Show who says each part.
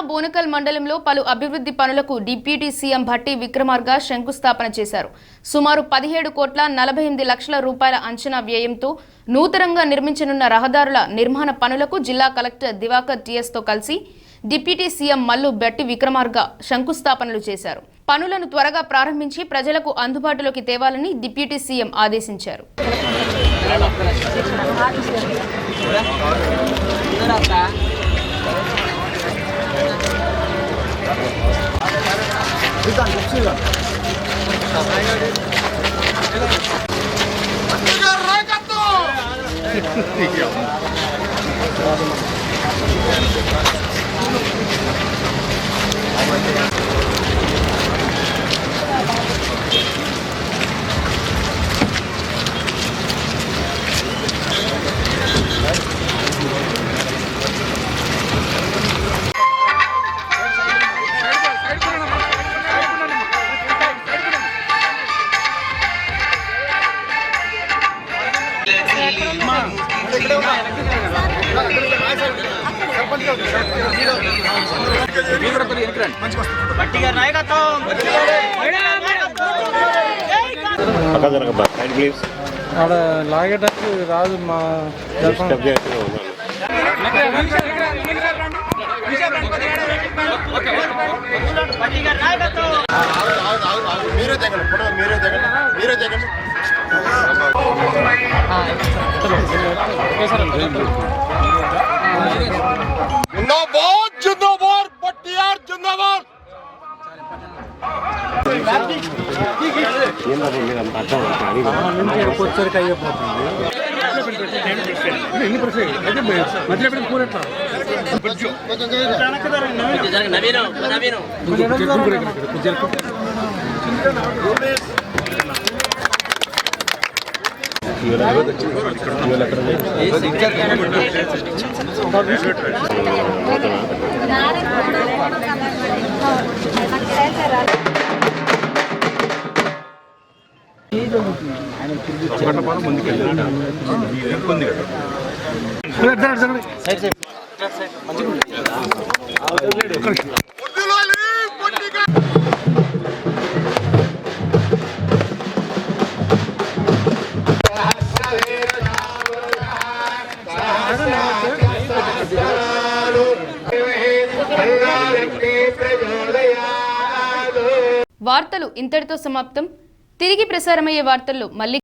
Speaker 1: బోనకల్ మండలంలో పలు అభివృద్ధి పనులకు డిప్యూటీ సీఎం భట్టి విక్రమార్క శంకుస్థాపన చేశారు. సుమారు 17,48,00,000 రూపాయల అంచనా వ్యయంతో నూతనంగా నిర్మించనున్న రహదారుల నిర్మాణ పనులకు జిల్లా కలెక్టర్ దివాకర్ టీఎస్ తో కలిసి డిప్యూటీ సీఎం మల్లు భట్టి విక్రమార్క శంకుస్థాపనలు చేశారు. పనులను త్వరగా ప్రారంభించి ప్రజలకు అందుబాటులోకి తేవాలని డిప్యూటీ సీఎం ఆదేశించారు.
Speaker 2: లాగేటట్టు రాదు మా వచ్చరికి అయిపోతుంది. వార్తలు ఇంతటితో సమాప్తం. తిరిగి ప్రసారమయ్యే వార్తల్లో మళ్ళీ